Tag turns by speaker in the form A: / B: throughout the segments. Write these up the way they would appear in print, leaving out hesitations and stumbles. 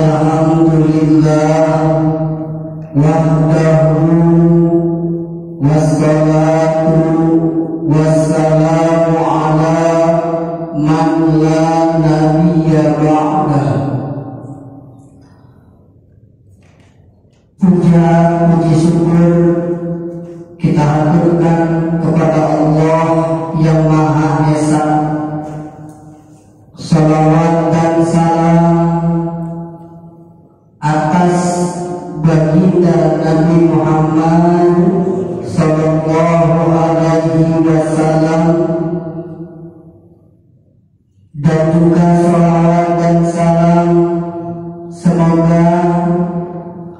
A: Alhamdulillah wahdahu wassalatu wassalamu ala man la nabiyya ba'dah. Puja puji syukur kita haturkan kepada Allah yang Maha Esa. Salawat dan salam atas baginda Nabi Muhammad sallallahu alaihi wasallam, dan juga salawat dan salam semoga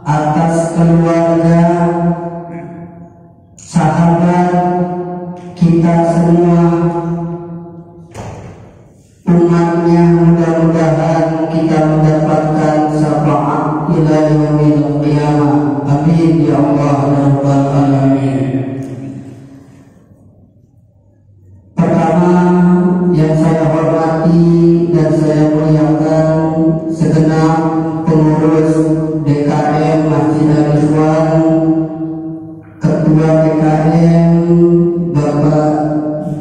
A: atas keluarga, sahabat kita semua, umatnya. Mudah-mudahan kita mendapatkan syafaat ila yaumil qiyamah. Amin ya Allah ya rabbal alamin. Pertama yang saya hormati dan saya muliakan segenap pengurus DKM Masjid Al-Ikhwan, Ketua DKM Bapak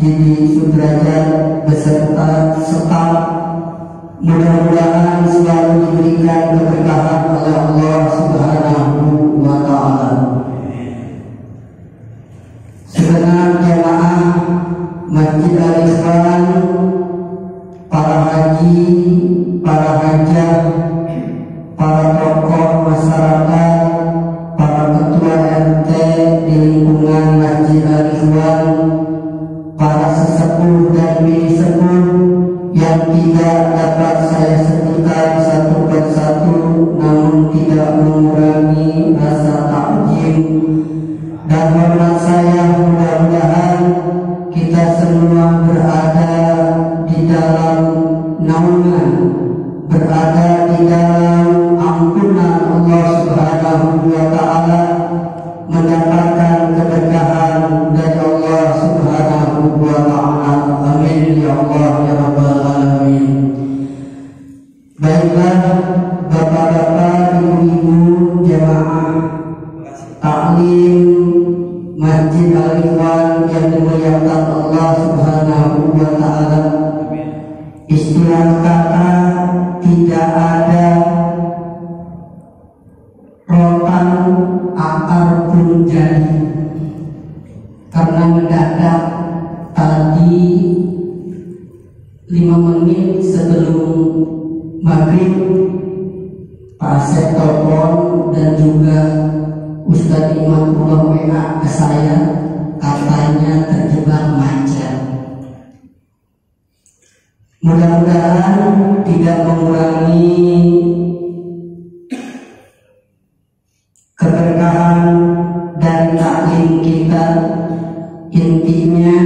A: Didi Sudrajat beserta staf. Mudah-mudahan selalu diberikan keberkahan oleh Allah Subhanahu wa Ta'ala. Segenap jamaah Masjid Al-Ikhwan, para haji, para hajah, para tokoh masyarakat, para ketua RT di lingkungan Masjid Al-Ikhwan, para sesepuh dan bini sepuh yang tidak dapat saya sebutkan satu persatu, namun tidak mengurangi rasa takjim dan hormat saya. Mudah-mudahan kita semua berada di dalam naungan, berada di dalam ampunan Allah Subhanahu wa Ta'ala, mendapatkan keberkahan dari Allah Subhanahu wa Ta'ala. Amin ya Allah ya rabbal alamin. Baiklah bapak-bapak, ibu-ibu, jamaah taklim Masjid Al-Ikhwan yang dimuliakan Allah Subhanahu wa Ta'ala. Istilah kata tidak ada rotan akar pun jadi, karena mendadak tadi 5 menit sebelum maghrib Pak Asep telepon dan juga Ustadz Imatullah WA ke saya, katanya terjebak macet. Mudah-mudahan tidak mengurangi keberkahan dari taklim kita. Intinya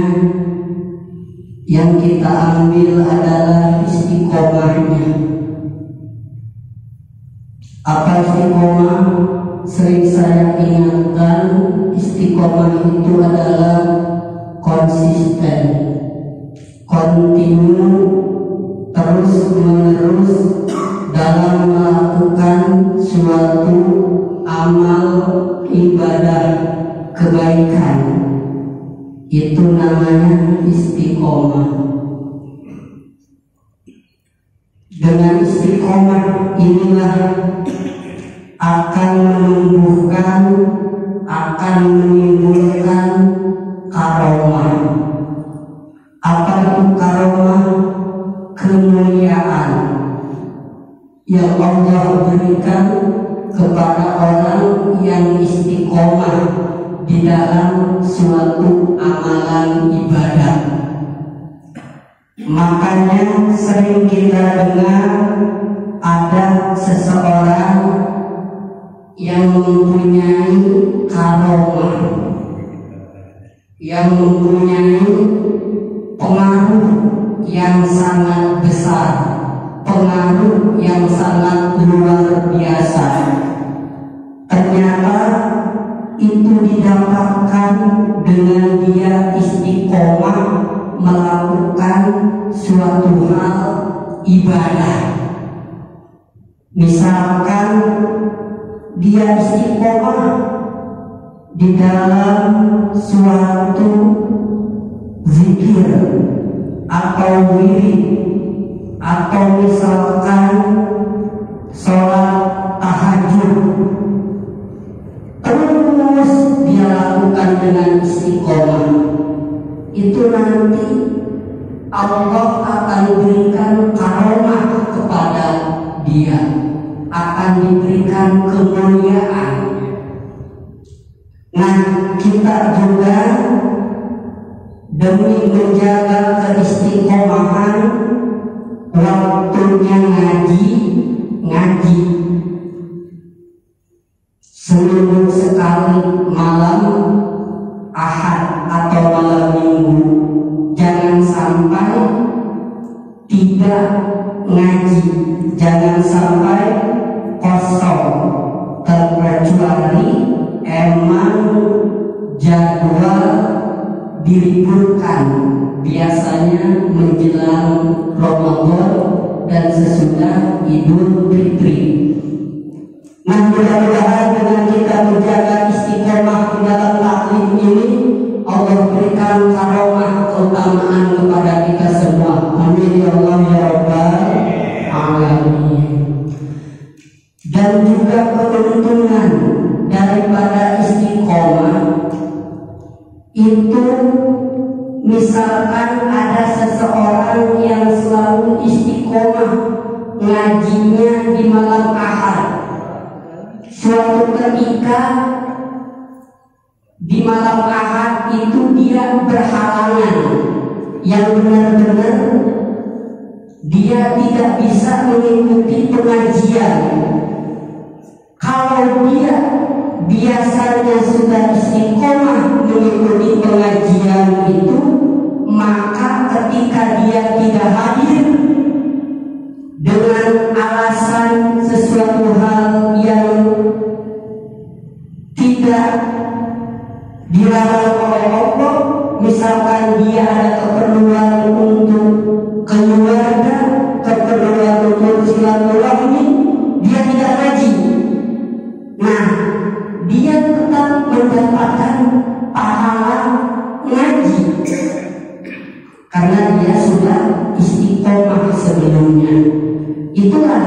A: yang kita ambil adalah istiqomahnya. Apa istiqomah? Sering saya ingatkan, istiqomah itu adalah konsisten, kontinu, terus menerus dalam melakukan suatu amal ibadah kebaikan. Itu namanya istiqomah. Dengan istiqomah inilah akan menumbuhkan, akan menimbulkan karomah. Apa itu karomah? Kemuliaan yang Allah berikan kepada orang yang istiqomah di dalam suatu amalan ibadah. Makanya sering kita dengar ada seseorang yang mempunyai karomah, yang mempunyai pengaruh yang sangat besar, pengaruh yang sangat luar biasa. Ternyata itu didapatkan dengan dia istiqomah melakukan suatu hal ibadah. Misalkan dia istiqomah di dalam suatu zikir atau wirid, atau misalkan sholat tahajud, terus dia lakukan dengan istiqomah, itu nanti Allah akan berikan karomah kepada dia, akan diberikan kemuliaan. Nah, kita juga demi menjaga keistiqomahan, waktunya ngaji seminggu sekali malam Ahad atau malam Minggu. Jangan sampai tidak ngaji, jangan sampai kosong, terkecuali emang jadwal diliburkan, biasanya menjelang Ramadan dan sesudah Idul Fitri. Nah, mudah-mudahan dengan kita menjaga istiqomah di dalam taklim ini, Allah berikan karomah keutamaan kepada kita semua. Amin ya Allah ya Rabbal alamin. Dan juga keuntungan daripada istiqomah itu, misalkan ada seseorang yang selalu istiqomah ngajinya di malam Ahad, suatu ketika di malam Ahad itu dia berhalangan, yang benar-benar dia tidak bisa mengikuti pengajian. Kalau dia biasanya sudah istiqomah mengikuti pengajian itu, maka ketika dia tidak hadir dengan alasan sesuatu hal yang tidak dilarang oleh Allah, misalkan dia ada keperluan untuk keluarga, keperluan untuk silaturahmi, dia tidak ngaji. Nah, dia tetap mendapatkan pahala ngaji karena dia sudah istiqomah sebelumnya. Itulah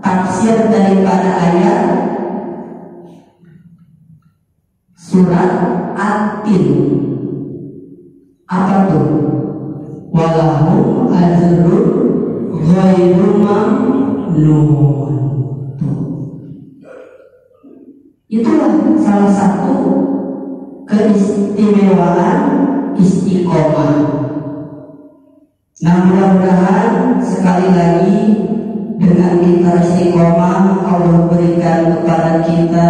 A: tafsir daripada ayat surat At-Tin. Apa tuh? Walahum ajrun ghairu mamnun. Itulah salah satu keistimewaan istiqomah. Nah, mudah-mudahan sekali lagi dengan kita istiqomah, Allah berikan kepada kita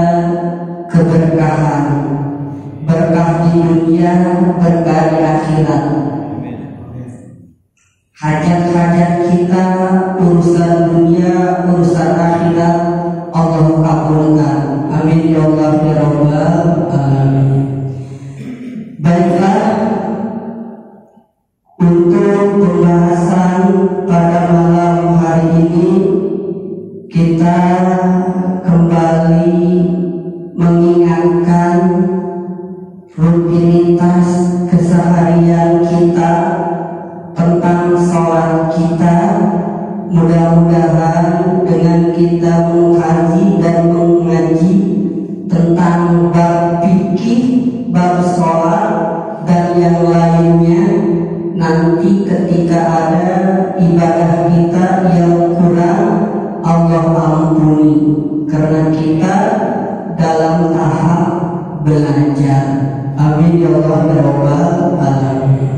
A: keberkahan, berkah di dunia, berkah di akhirat. Hajat-hajat kita, urusan dunia, urusan akhirat, Allah kabulkan. Amin ya Allah ya Rabbal alamin. Baiklah, untuk pembahasan pada malam hari ini, kita kembali mengingatkan rutinitas keseharian kita tentang sholat kita. Mudah-mudahan dengan kita mengkaji dan mengaji tentang bab fikih, bab sholat dan yang lainnya, nanti ketika ada ibadah kita yang kurang, Allah ampuni, karena kita dalam tahap belajar. Amin ya Allah ya Rabbal alamin.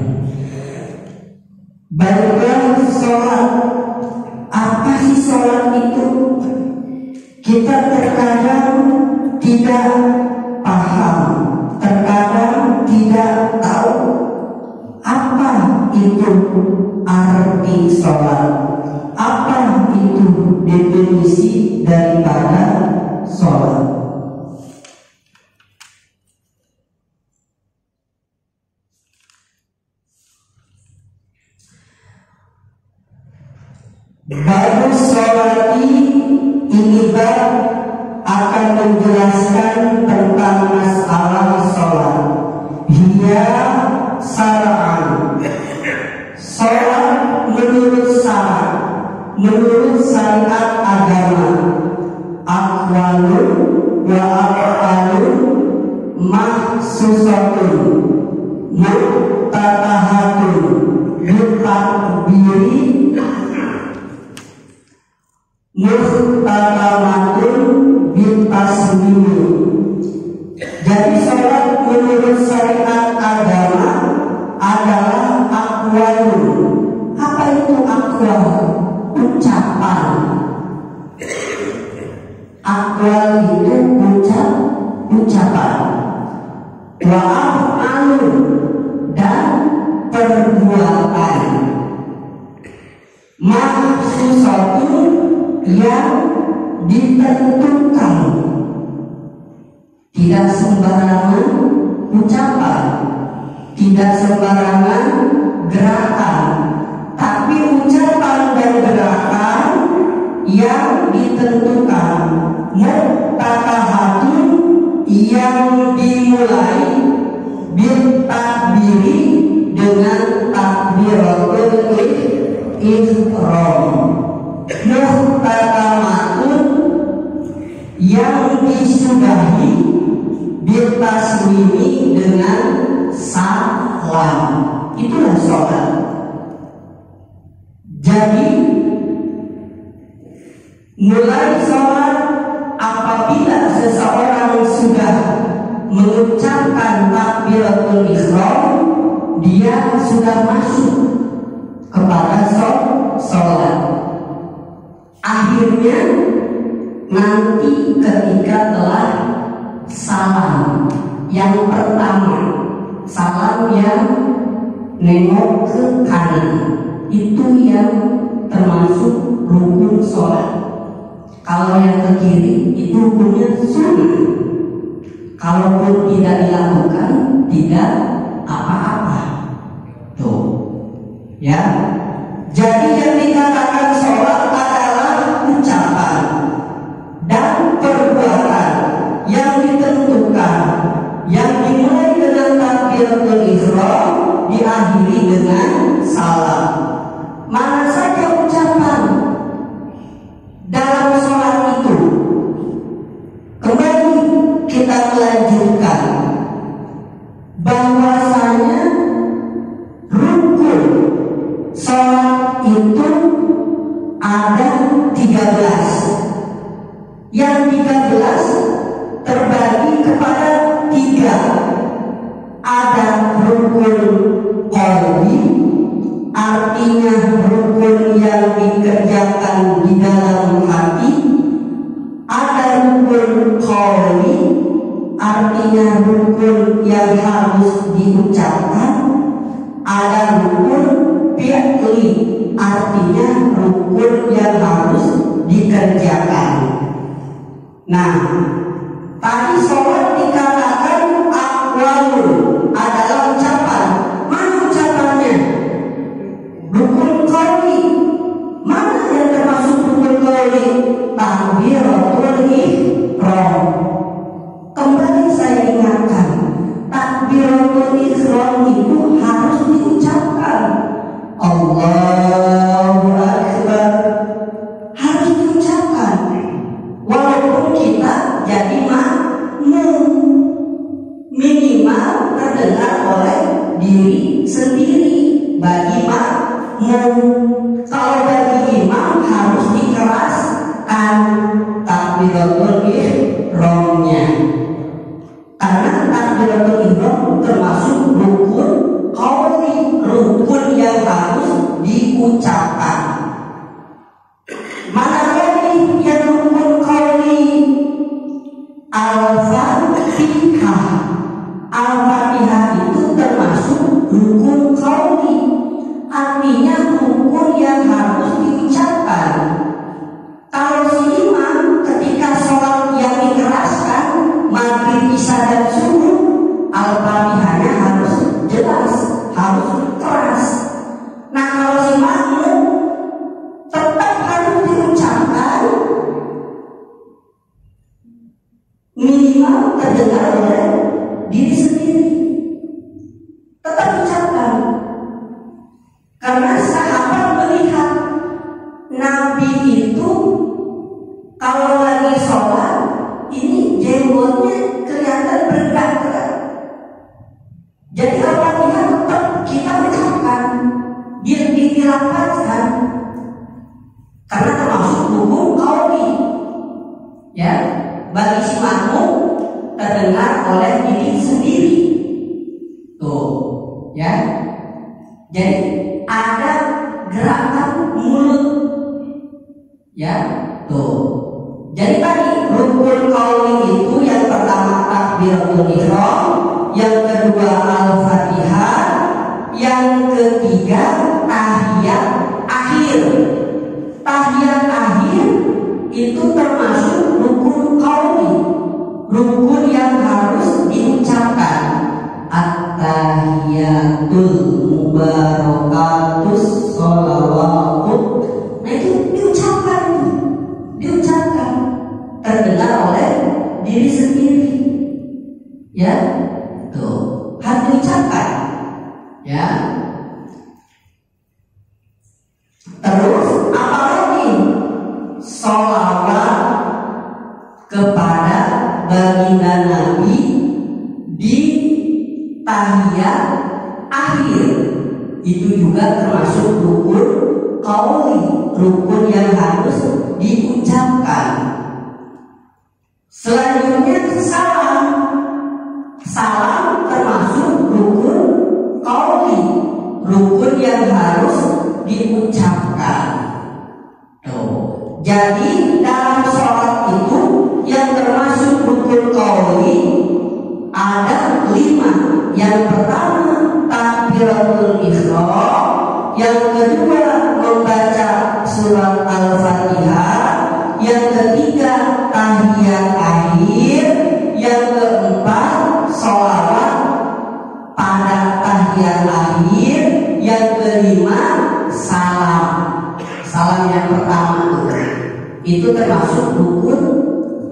A: Baiklah, sholat. Apa sih sholat itu? Kita terkadang tidak paham, terkadang tidak tahu apa itu arti sholat, apa itu definisi daripada sholat. Baru sholati bab akan menjelaskan tentang masalah sholat. Hiya syara'an. Sholat menurut syarat, menurut syariat agama, aqwalun wa af'alun mahsusatun muftatahatun bitakbiri muftatamatun bitaslimi. Jadi sholat menurut syariat agama adalah aqwalun. Apa itu aqwal? Ucapan. Aqwal itu ucapan. Wa af'alun, dan perbuatan. Mahsusatun, yang ditentukan. Tidak sembarangan ucapan, tidak sembarangan gerakan, tapi ucapan dan gerakan yang ditentukan. Muftatahatun, yang dimulai bil takbiri, dengan takbiratul ihram. Muftatamatun, yang disudahi bil taslimi, dengan salam. Itulah sholat. Jadi mulai sholat apabila seseorang sudah mengucapkan takbiratul ihram, dia sudah masuk kepada sholat. Akhirnya nanti ketika telah salam yang pertama, salam yang nengok ke kanan, itu yang termasuk rukun sholat. Kalau yang ke kiri itu hukumnya sunnah. Kalaupun tidak dilakukan, tidak apa-apa. Tuh, ya. Jadi yang dikatakan sholat adalah ucapan dan perbuatan yang ditentukan, yang dimulai dengan takbiratul ihram, diakhiri dengan salam. Mana saja ucapan dalam sholat itu. Kembali kita melanjutkan bahwasanya rukun sholat itu ada 13. Yang 13 terbagi kepada 3. Ada rukun qalbi, artinya rukun yang dikerjakan di dalam hati. Ada rukun qauli, artinya rukun yang harus diucapkan. Ada rukun fi'li, artinya rukun yang harus dikerjakan. Nah, tadi sholat dikatakan aqwalun, adalah ucapan. Mana ucapannya? Rukun qauli. Mana yang termasuk rukun qauli? Takbiratul ihram. Kembali saya ingatkan, takbiratul ihram itu harus diucapkan. Allahu Akbar, harus diucapkan. Walaupun kita jadi makmum, minimal terdengar oleh diri sendiri bagi makmum. Kalau bagi imam harus dikeraskan takbiratul ihramnya, karena takbiratul ihram termasuk rukun qauli, rukun yang harus diucapkan. Mana lagi yang rukun qauli? Al-Fatihah. Al-Fatihah itu termasuk rukun qauli, artinya rukun yang harus diucapkan. Kalau si imam ketika sholat yang dikeraskan, maghrib, isya dan subuh, Al-Fatihahnya harus jelas, harus keras. Nah, kalau si makmum tetap harus diucapkan minimal terdengar oleh diri sendiri. Tetap ucapkan. Karena sahabat melihat Nabi itu kalau lagi sholat ini jenggotnya kelihatan bergerak-gerak. Jadi apabila tetap kita ucapkan, dilapaskan, karena termasuk hukum qauli. Ya, bagi si makmum terdengar oleh diri sendiri. Tuh, ya. Jadi ada gerakan mulut. Ya, tuh. Jadi tadi rukun qauli itu yang pertama takbiratul ihram, yang kedua al-fatihah, yang ketiga tahiyat akhir. Tahiyat akhir itu termasuk rukun qauli, rukun yang harus diucapkan. At-tahiyatul mubarakatus sholawatut. Nah itu diucapkan, terdengar oleh diri sendiri. Ya, tuh harus diucapkan. Ya. Terus apalagi? Sholawat kepada baginda Nabi di tahiyat akhir itu juga termasuk rukun qauli, rukun yang harus diucapkan. Selanjutnya salam termasuk rukun qauli, rukun yang harus diucapkan. Tuh. Jadi dalam sholat itu yang termasuk rukun qauli ada 5. Yang pertama takbiratul ihram, yang kedua membaca surat al-fatihah, yang ketiga tahiyat akhir, yang keempat sholawat pada tahiyat akhir, yang kelima salam yang pertama itu termasuk rukun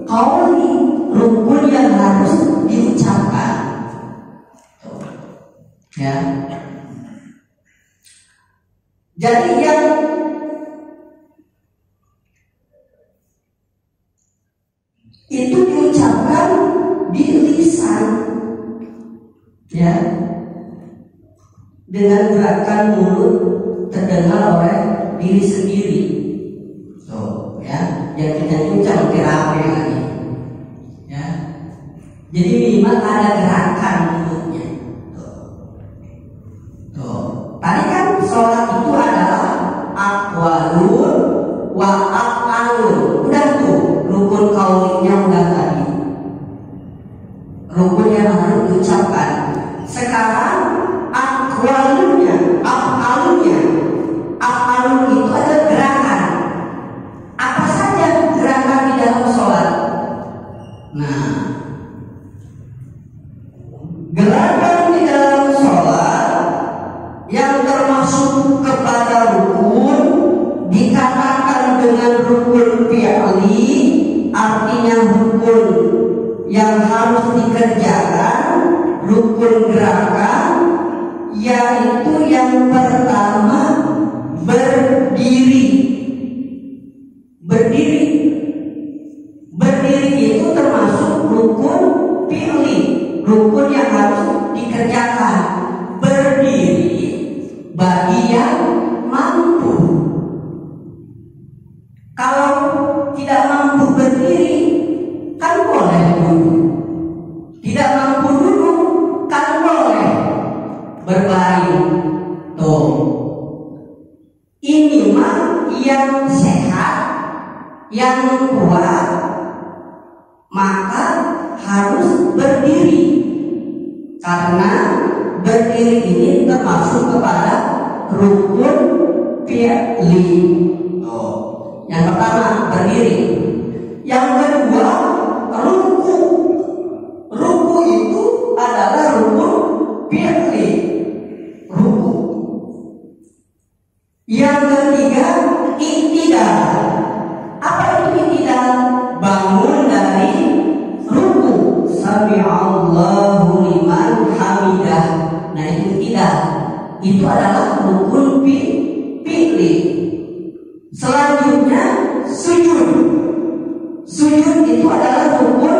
A: qauli, rukun yang harus diucapkan. Ya. Jadi yang itu diucapkan di lisan, ya, dengan gerakan mulut terdengar oleh diri sendiri. So, ya, yang kita ucap kira-kira lagi. Ya. Jadi minimal ada gerakan mulutnya. Tuh. Tadi kan sholat itu adalah aqwalun wa af'alun. Udah tuh, rukun qaulinya udah tadi. Rukun yang harus diucapkan. Sekarang aqwalunnya, af'alunnya. Af'alun itu ada gerakan. Apa saja gerakan di dalam sholat? Nah, gerakan di dalam sholat yang termasuk kepada rukun dikatakan dengan rukun fi'li, artinya rukun yang harus dikerjakan, rukun gerakan, yaitu yang pertama berdiri. Berdiri itu termasuk rukun fi'li, rukun yang harus dikerjakan. Berdiri bagi yang mampu. Kalau tidak mampu berdiri kan boleh duduk. Tidak mampu duduk kan boleh berbaring. Tuh. Ini mah yang sehat, yang kuat, maka harus berdiri. Karena berdiri ini termasuk kepada rukun fi'li. Oh, yang pertama berdiri. Yang kedua ruku. Ruku itu adalah rukun fi'li. Ruku. Yang ketiga i'tidal. Apa itu i'tidal? Bangun dari ruku. itu adalah rukun fi'li. Selanjutnya sujud. Sujud itu adalah rukun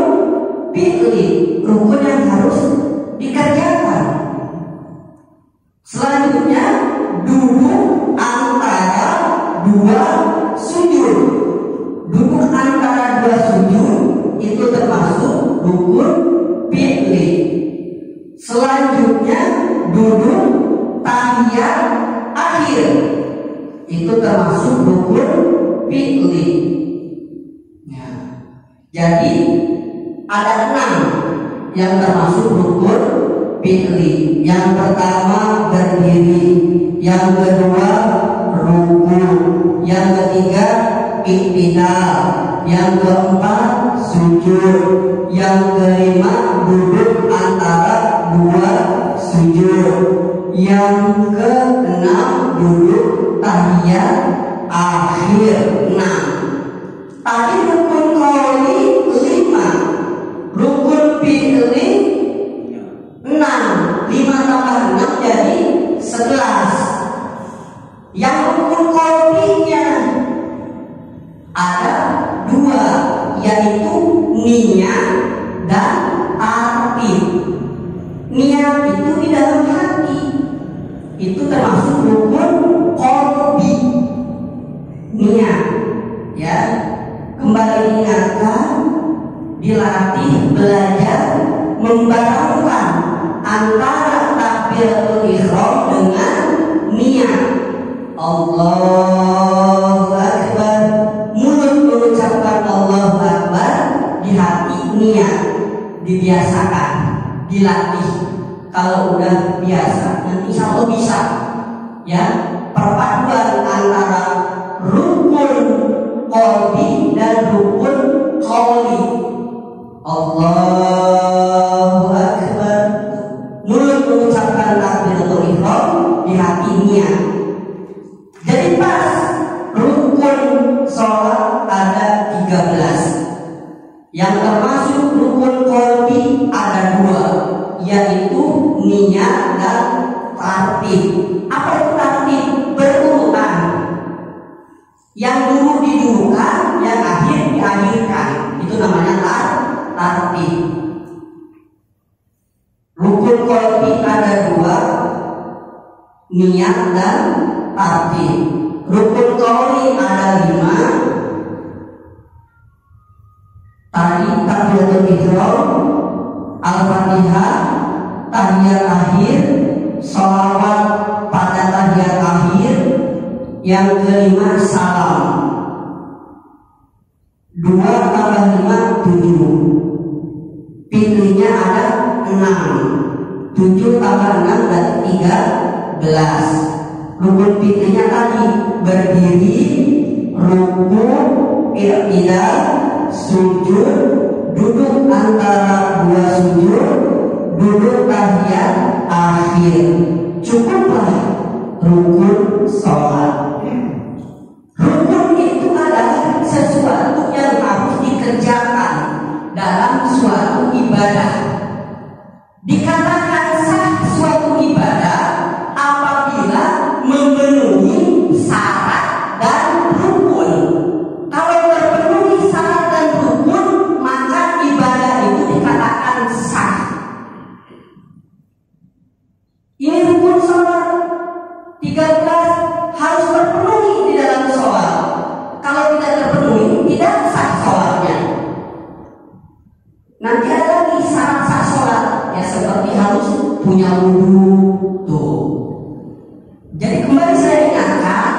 A: fi'li, rukun yang harus dikerjakan. Selanjutnya duduk antara dua sujud. Duduk antara dua sujud itu termasuk rukun fi'li. Selanjutnya duduk tahiyat akhir itu termasuk rukun fi'li. Ya. Jadi ada 6 yang termasuk rukun fi'li. Yang pertama berdiri, yang kedua ruku, yang ketiga i'tidal, yang keempat sujud, yang kelima duduk antara dua sujud, yang keenam duduk tahiyat akhir. Nah, tadi rukun qauli 5, rukun fi'li 6, 5 tambah 6 jadi 11. Yang rukun qaulnya ada 2, yaitu niat dan tartib. Niat itu di dalam hati, itu termasuk rukun qalbi. Niat, ya, kembali ingatkan, dilatih, belajar membarengkan antara takbiratul ihram dengan niat. Allahu Akbar, mulut mengucapkan Allahu Akbar, di hati niat. Dibiasakan, dilatih. Kalau udah biasa, nanti insya Allah bisa. Ya, perpaduan antara rukun qalbi dan rukun qauli. Allahu Akbar, mulut mengucapkan takbiratul ihram, di hati niat. Jadi pas rukun sholat ada 13, yang termasuk rukun qalbi ada 2, yaitu niat dan tartib. Apa itu tartib? Berurutan. Yang dulu didulukan, yang akhir diakhirkan. Itu namanya tartib. Rukun qalbi ada 2, niat dan tartib. Rukun qauli ada 5. Tadi takbiratul ihram, al-fatihah, tahiyat akhir, sholawat pada tahiyat akhir, yang kelima salam. 2 tambah 5 7. Fi'linya ada 6. 7 tambah 6 berarti 13. Rukun fi'linya tadi berdiri, ruku, i'tidal, sujud, duduk antara dua sujud, duduk tahiyat akhir. Cukuplah rukun sholat. Rukun itu adalah sesuatu yang harus dikerjakan dalam suatu ibadah. Dikatakan sah suatu ibadah apabila memenuhi syarat dan rukun. Kalau terpenuhi syarat dan rukun, maka ibadah itu dikatakan sah. Ini rukun sholat 13 harus terpenuhi di dalam sholat. Kalau tidak terpenuhi, tidak sah sholatnya. Nanti ada lagi syarat sah sholat, ya, seperti harus punya wudu. Tuh. Jadi kembali saya ingatkan,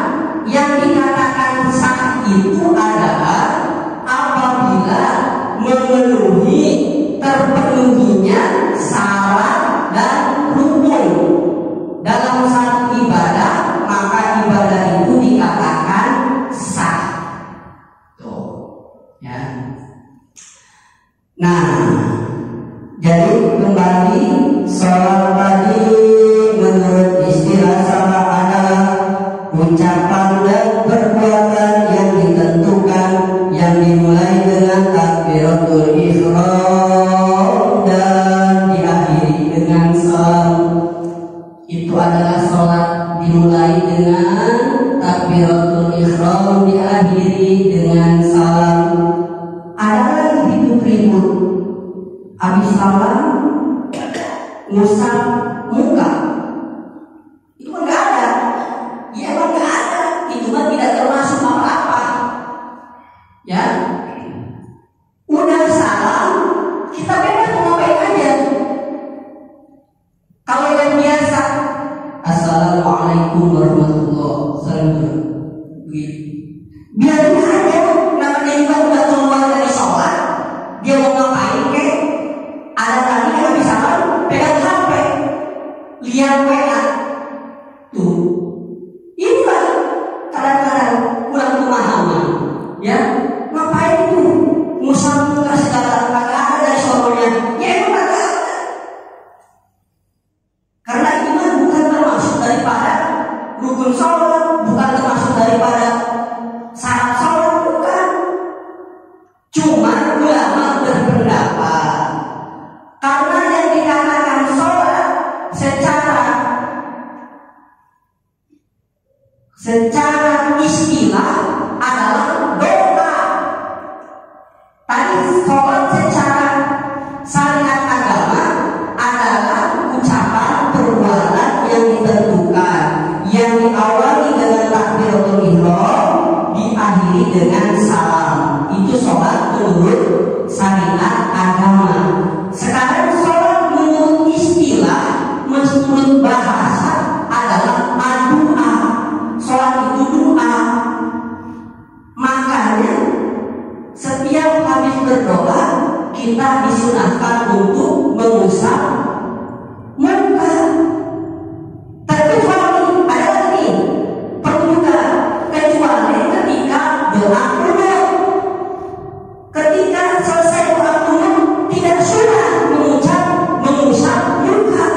A: yang dikatakan sah itu adalah apabila memenuhi, terpenuhinya syarat dan rukun dalam satu ibadah, maka ibadah itu dikatakan sah. Tuh, ya. Nah, jadi kembali sholat tadi menurut istilah salah adalah ucapan dan perbuatan yang ditentukan, yang dimulai dengan takbiratul ihram dan diakhiri dengan salam. Itu adalah sholat ribut, habis salam ngusap muka, itu kan nggak ada. Ya emang nggak ada, itu kan tidak termasuk apa-apa. Ya, udah salam kita bebas mau ngapain aja. Kalau yang biasa, assalamualaikum warahmatullahi wabarakatuh, biarin aja. Namanya juga udah keluar dari sholat, dia mau ngapain kek? Ada tadi yang habis salam pegang HP, lihat WA, tuh. Inilah kadang-kadang kurang pemahaman, ya. Ngapain tuh ngusap muka segala, kagak ada dari sononya. Ya emang kagak ada. Karena itu bukan termasuk daripada rukun sholat, bukan termasuk daripada syarat sholat, bukan. Cuma ulama berpendapat karena yang dikatakan sholat secara istilah adalah doa. Tadi sholat secara syariat agama adalah ucapan perbuatan yang ditentukan, yang diawali dengan takbiratul ihram, diakhiri dengan salam. Itu sholat menurut syariat agama. Sekarang sholat menurut istilah, menurut bahasa adalah doa. Sholat itu doa. Makanya setiap habis berdoa kita disunahkan untuk mengusap muka. Terkecuali ada lagi perlu juga, kecuali ketika doa kunut. Ketika selesai doa kunut tidak sunnah mengusap muka.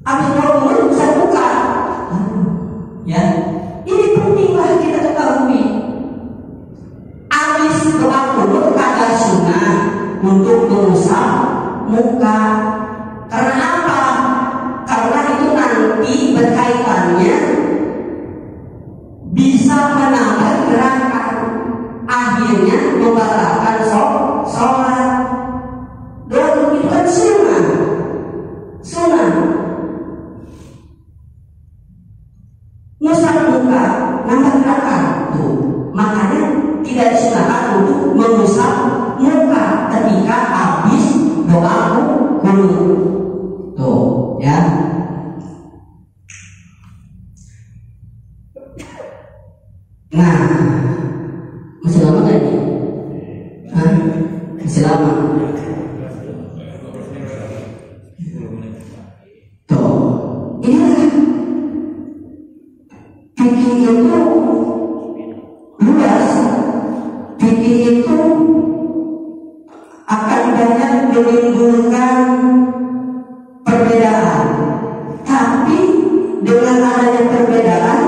A: Habis doa kunut usap muka. Ya, ini pentinglah kita ketahui. Habis doa kunut kagak sunnah untuk mengusap muka. Karena apa? Karena itu nanti berkaitannya bisa menambah gerakan, akhirnya membatalkan sholat. Doa kunut itu kan sunnah. Ngusap muka nambah gerakan tuh. Makanya tidak disunahkan untuk mengusap muka ketika habis doa kunut. Tuh, ya. Nah, masih lama nggak ini? Masih lama. Tuh, inilah fikih itu luas. Fikih itu akan banyak menimbulkan perbedaan, tapi dengan adanya perbedaan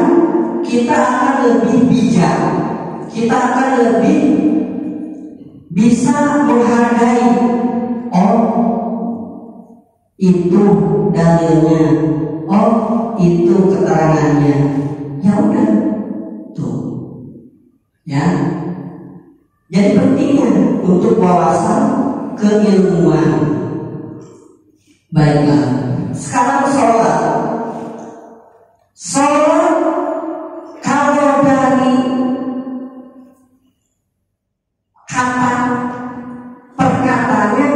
A: kita akan lebih bijak, kita akan lebih bisa menghargai. Oh, itu dalilnya, oh itu keterangannya. Ya udah, tuh, ya. Jadi pentingnya untuk wawasan keilmuan. Baiklah, sekarang sholat kalau dari kata perkataannya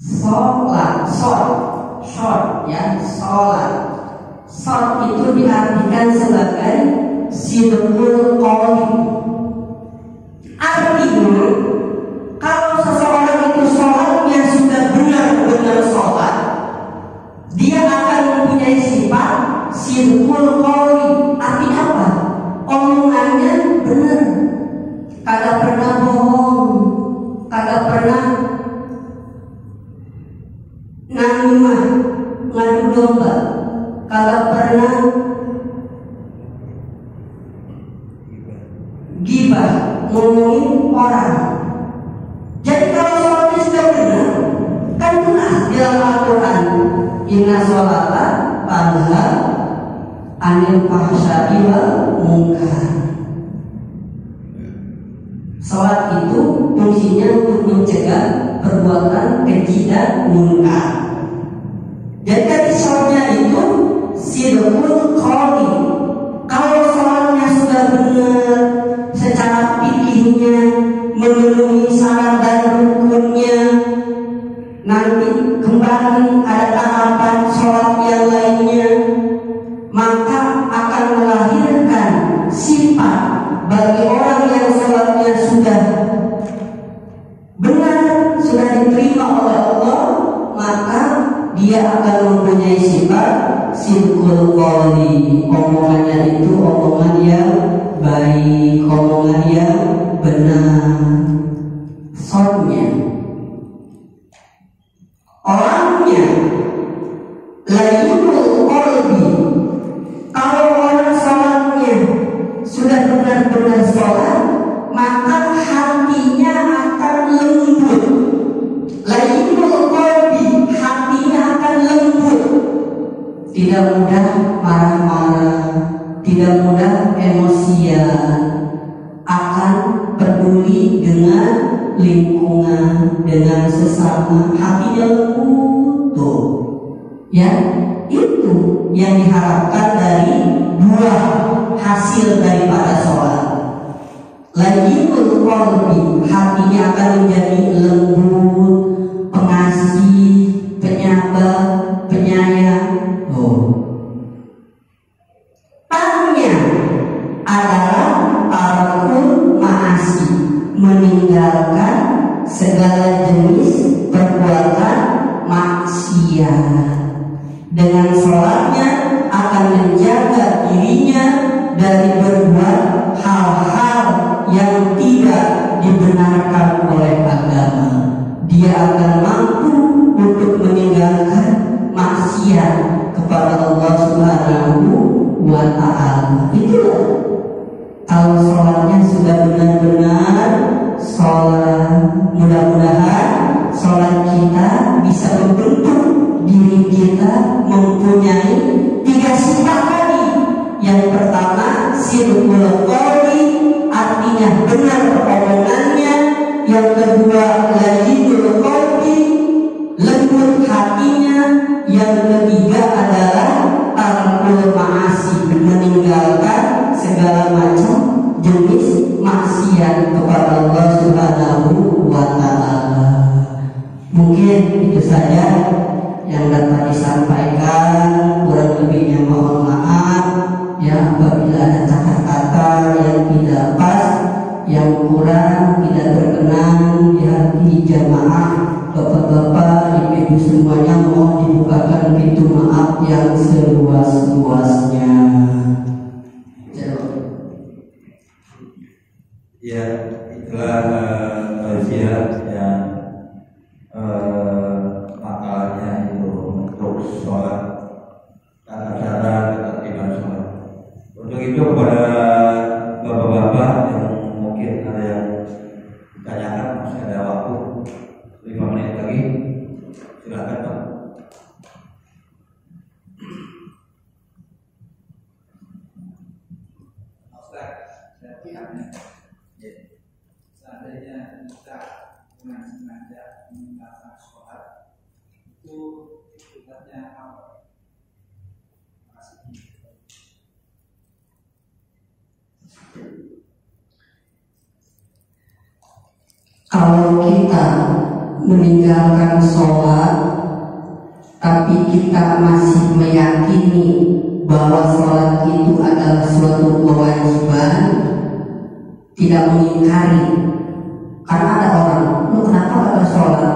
A: sholat, ya, sholat itu diartikan sebagai sidqul qauli. Artinya kalau seseorang itu sholatnya sudah benar-benar sholat, dia akan mempunyai sifat sidqul qauli. Artinya apa? Omongannya benar, kagak pernah bohong, kagak pernah namimah, ngadu domba, kagak pernah gibah, ngomongin orang. Jadi kalau sholatnya sudah benar, kan jelas di dalam Al-Quran, inna sholata tanha anil fahsya'i wal munkar. Sholat itu fungsinya untuk mencegah perbuatan keji dan munkar. Jadi tadi sholatnya itu sidqul qouli. Kalau sholatnya sudah benar secara fikihnya, memenuhi syarat dan rukunnya, nanti kembali ada tahapan sholat yang lainnya, maka akan melahirkan sifat bagi orang yang sholatnya sudah benar, sudah diterima oleh Allah, maka dia akan mempunyai sifat sidqul qouli. Omongannya itu omongan yang baik, omongan yang benar. Shortnya, orangnya layyinul qalbi. Kalau orang sholatnya sudah benar-benar sholat, maka hatinya akan lembut. Layyinul qalbi, hatinya akan lembut, tidak mudah marah-marah, tidak mudah emosian, akan peduli dengan lingkungan, dengan sesama, hatinya lembut tuh. Ya, itu yang diharapkan dari dua hasil daripada sholat. Layyinul qalbi, hatinya akan menjadi lembut, pengasih, penyabar, penyayang. Tanya adalah tarkul ma'asi, meninggalkan segala jenis perbuatan maksiat. Dengan sholatnya akan menjaga dirinya dari berbuat hal-hal yang tidak dibenarkan oleh agama. Dia akan mampu untuk meninggalkan maksiat kepada Allah Subhanahu wa Ta'ala. Itulah kalau sholatnya sudah benar-benar sholat. Mudah-mudahan sholat kita bisa membentuk diri kita mempunyai tiga sifat tadi. Yang pertama sidqul qouli, artinya benar omongannya. Yang kedua layyinul qalbi, lembut hatinya. Yang ketiga adalah tarkul ma'asi, meninggalkan segala macam jenis maksiat kepada Allah Subhanahu wa Ta'ala. Mungkin itu saja yang dapat disampaikan, kurang lebihnya mohon maaf ya apabila ada kata-kata yang tidak pas, yang kurang, tidak berkenan di hati jamaah. Bapak-bapak, ibu-ibu semuanya mohon dibukakan pintu maaf yang seluas-luasnya.
B: Ya, itulah tausiah yang makalahnya itu untuk sholat, tata cara ketertiban sholat. Untuk itu kepada bapak-bapak yang mungkin ada yang ditanyakan, masih ada waktu 5 menit lagi, silakan Pak.
C: Seandainya kita dengan sengaja meninggalkan sholat, itu akibatnya apa?
A: Kalau kita meninggalkan sholat, tapi kita masih meyakini bahwa sholat itu adalah suatu kewajiban, tidak mengingkari. Karena ada orang, lu kenapa gak sholat?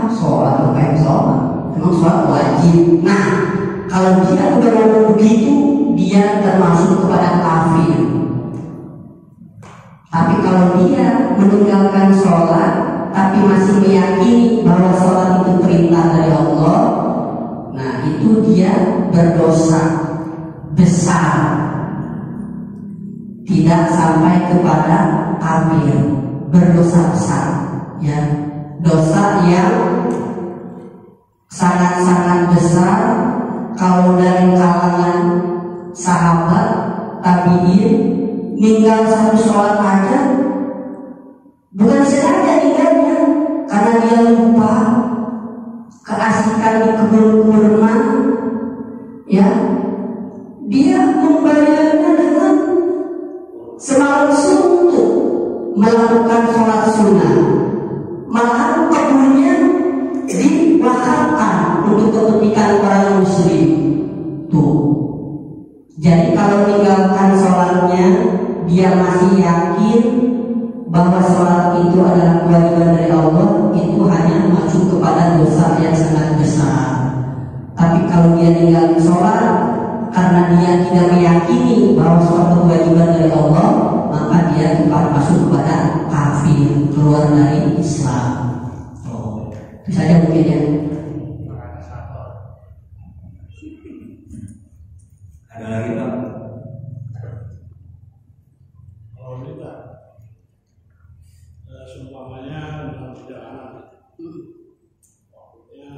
A: Sholat, bukan sholat, emang sholat wajib. Nah, kalau dia udah ngomong begitu, dia termasuk kepada kafir. Tapi kalau dia meninggalkan sholat, tapi masih meyakini bahwa sholat itu perintah dari Allah, nah itu dia berdosa besar, tidak sampai kepada kafir, berdosa besar, ya, dosa yang sangat-sangat besar. Kalau dari kalangan sahabat tabi'in, ninggal satu sholat aja Bukan sengaja tinggalnya, karena dia lupa keasikan di kebun kurma, ya. Dia membayarnya dengan semalam suntuk melakukan sholat sunnah, malahan kebunnya diwakafkan untuk kepentingan para muslim. Tuh. Jadi kalau meninggalkan sholatnya, dia masih yakin bahwa sholat itu adalah kewajiban dari Allah, itu hanya masuk kepada dosa yang sangat besar. Tapi kalau dia meninggalkan sholat karena dia tidak meyakini bahwa suatu kewajiban dari Allah, maka dia masuk kepada kafir, keluar dari Islam. Oh, itu saja mungkin ya.
B: Ada lagi Pak?
D: Kalau kita seumpamanya dalam perjalanan, waktunya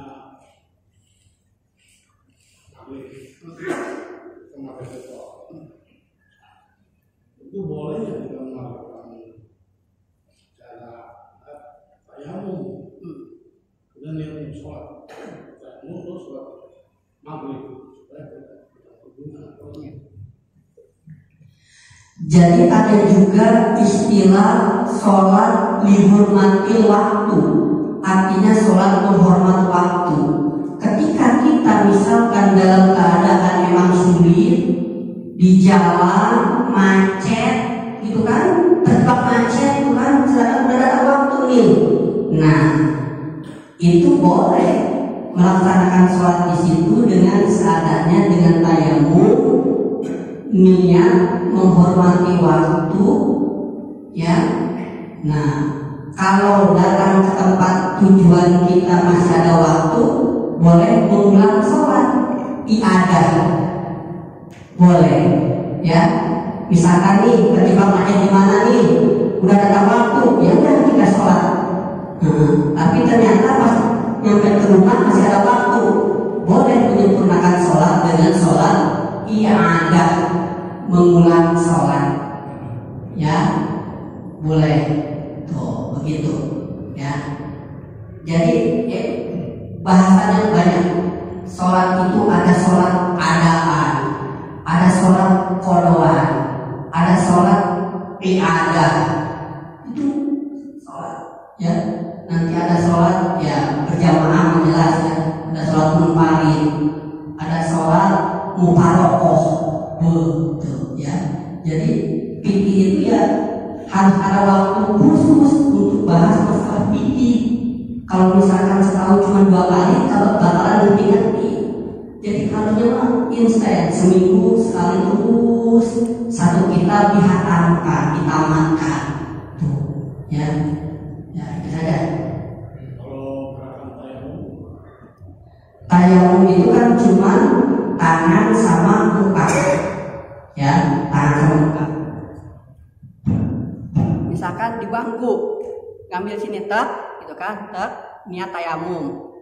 D: kemarin itu boleh ya kita melakukan cara tayamum dan yang sholat tayamum terus sholat maghrib supaya
A: Jadi ada juga istilah sholat dihormati waktu, artinya sholat menghormat waktu. Ketika kita misalkan dalam keadaan memang sulit, di jalan macet, gitu kan, terjebak macet, gitu kan, sedangkan udah ada waktu nih. Nah, itu boleh melaksanakan sholat di situ dengan seadanya, dengan tayamum, niat menghormati waktu, ya. Nah, kalau datang ke tempat tujuan kita masih ada waktu, boleh mengulang sholat iadah, boleh, ya. Misalkan nih terjebak macet di mana nih, udah ada waktu, ya udah kita sholat. Tapi ternyata pas nyampe ke rumah masih ada waktu, boleh menyempurnakan sholat dengan sholat iadah, mengulang sholat, ya, boleh. Tuh begitu, ya. Jadi bahasanya banyak. Sholat itu ada sholat adaan, ada sholat qadaan, ada sholat iadah. Itu sholat, ya. Nanti ada sholat ya berjamaah menjelas, ya. Ada sholat munfarid, ada sholat mufaroqoh, betul, ya. Jadi fikih itu ya harus ada waktu khusus untuk bahas masalah fikih. Kalau misalkan setahun cuma 2 kali, kalau bakalan ngerti-ngerti. Jadi harusnya mah instan, seminggu sekali terus satu kitab dihatamkan, ditamatkan. Tuh, ya, ya itu saja.
D: kalau gerakan
A: Tayamum itu kan cuma tangan sama muka, ya, tangan sama muka. Misalkan di bangku, ngambil sini tek, gitu kan, tek, niat tayamum.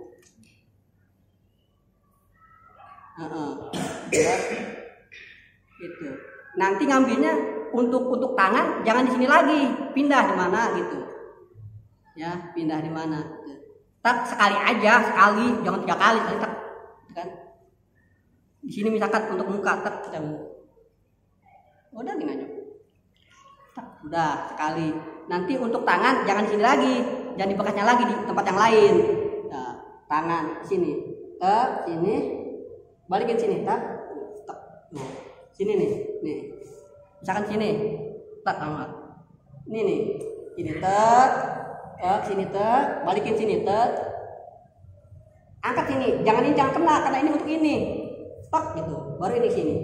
A: Ya, gitu. Nanti ngambilnya untuk tangan, jangan di sini lagi, pindah di mana gitu, ya, pindah di mana. Tak sekali aja, sekali, jangan 3 kali, tak, kan? Di sini misalkan untuk muka, tak, kita udah gini aja. Udah sekali. Nanti untuk tangan jangan di sini lagi, jangan di bekasnya lagi, di tempat yang lain. Nah, tangan sini, sini, balikin sini, tak, sini nih, misalkan sini, tak, tamat. Ini nih, ini tak, sini tak, balikin sini tak, angkat sini, jangan kena karena ini untuk ini, tak gitu, baru ini sini,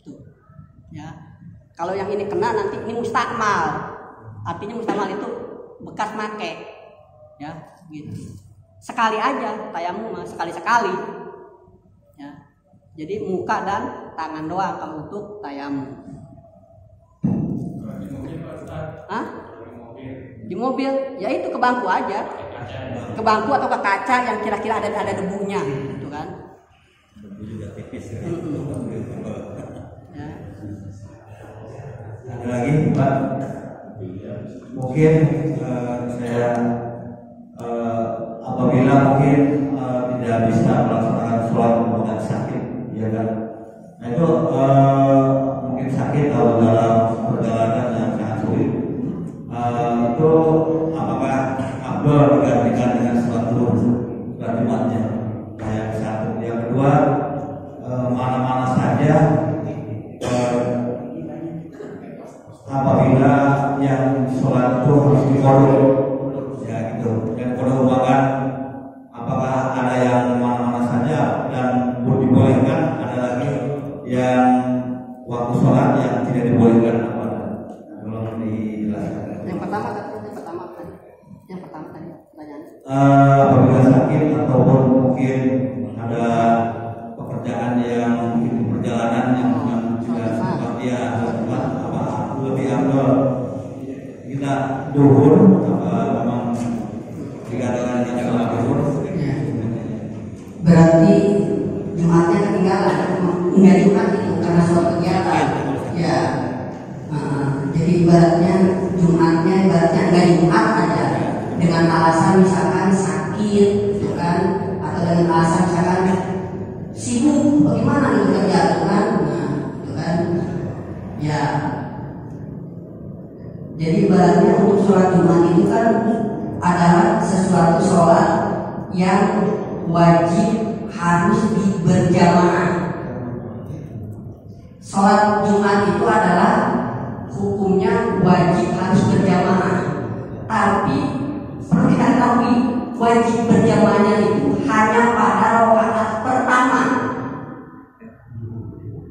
A: tuh, ya. Kalau yang ini kena nanti ini mustakmal. Artinya mustakmal itu bekas make. Ya, gitu. Sekali aja tayamum, sekali-sekali. Ya. Jadi muka dan tangan doang kalau untuk tayamum. Hah? Di mobil, ya itu ke bangku aja. Ke bangku atau ke kaca yang kira-kira ada debunya, gitu kan.
B: Debu juga tipis.
A: Ya.
B: Ada lagi Pak? mungkin saya apabila mungkin tidak bisa melaksanakan sholat menggunakan sakit, ya kan? Nah itu mungkin sakit atau dalam perjalanan yang sangat sulit, itu apakah afdal digantikan dengan sholat Jumatnya? Yang satu, yang kedua, mana-mana saja apabila yang sholat itu harus dikodok, ya gitu. Dan kodok merupakan apakah ada yang mana-mana saja dan dibolehkan, ada lagi yang waktu sholat yang tidak dibolehkan apa? Tolong dijelaskan.
A: Yang pertama tadi pertanyaan.
B: Apabila sakit ataupun mungkin ada pekerjaan yang mungkin di perjalanan yang tidak sempat dia apa lebih afdal kita duhur apa memang dikatakan kita sholat duhur?
A: Berarti Jumatnya ketinggalan, enggak Jumat itu karena suatu kegiatan. Ya, jadi ibaratnya Jumatnya enggak Jumat aja dengan alasan misalkan sakit, gitu kan, atau dengan alasan misalkan sibuk, bagaimana nih kerja, gitu kan, nah, gitu kan, ya. Jadi ibaratnya untuk sholat Jumat itu kan adalah sesuatu sholat yang wajib harus berjamaah. Sholat Jumat itu adalah hukumnya wajib harus berjamaah. Tapi perlu kita ketahui wajib berjamaahnya itu hanya pada rakaat pertama.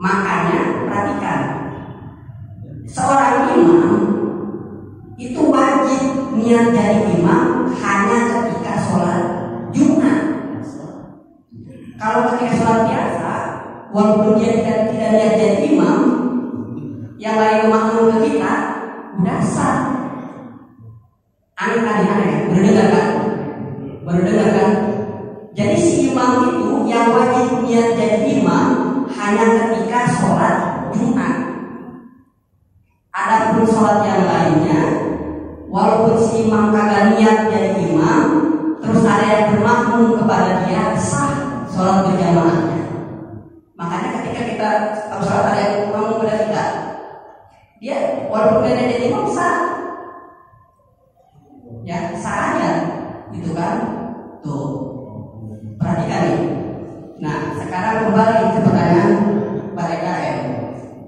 A: Makanya perhatikan, seorang imam itu wajib niat jadi imam hanya ketika sholat Jumat. Kalau ketika sholat biasa, walaupun dia tidak niat jadi imam, yang lain makmum ke kita, udah sah. Aneh, baru dengar kan? Jadi si imam itu yang wajib niat jadi imam hanya ketika sholat Jumat. Adapun sholat yang lainnya, walaupun si imam kagak niat jadi imam, terus ada yang bermakmum kepada dia, sah sholat berjamaahnya. Makanya ketika kita sholat ada yang bermakmum kepada kita, dia walaupun dia jadi imam sah, ya sah aja, gitu kan? Tuh, perhatikan nih. Nah, sekarang kembali ke pertanyaan Pak EKM.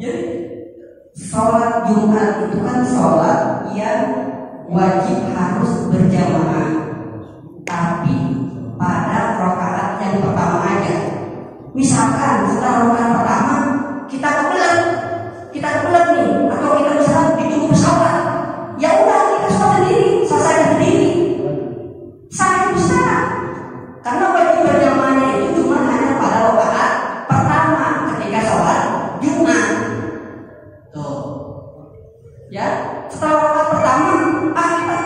A: Jadi sholat Jumat itu kan sholat yang wajib harus berjamaah, tapi pada rakaat yang pertama aja. Misalkan setelah rakaat pertama kita kebelet nih, atau kita misalkan ditunggu pesawat, ya udah kita sholat sendiri, selesai sendiri. Sangat bisa, karena wajib berjamaahnya itu cuma hanya pada rakaat pertama ketika sholat Jumat. Tuh, ya setelah rakaat pertama, kita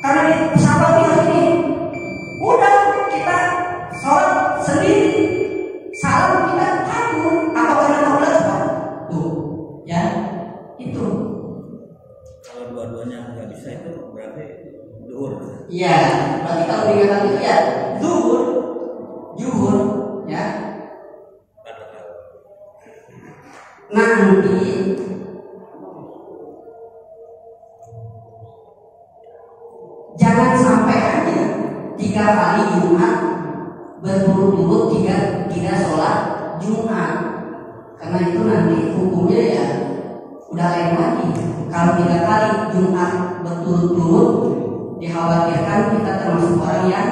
A: karena di pesawat ini, udah kita sholat sendiri, salam kita kabur atau karena kebelet kan? Tuh, ya itu.
B: Kalau dua-duanya nggak bisa itu berarti duhur.
A: Iya, berarti kalau dikatakan itu ya zuhur, ya. Nanti jangan sampai aja 3 kali Jumat berturut-turut tiga sholat Jumat, karena itu nanti hukumnya ya udah lain lagi. Kalau 3 kali Jumat berturut-turut, dikhawatirkan kita termasuk orang yang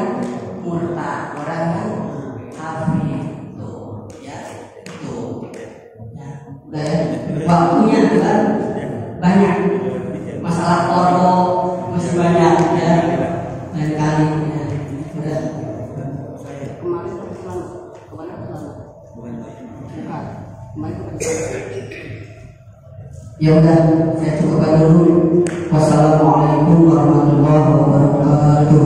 A: murtad, orang yang kafir. Tuh, ya, tuh, ya, udah ya. Waktunya kan banyak, masalah toro masih banyak ya, lain kali ya. Udah. Ya udah, saya cukupkan dulu. Wassalamualaikum warahmatullahi wabarakatuh.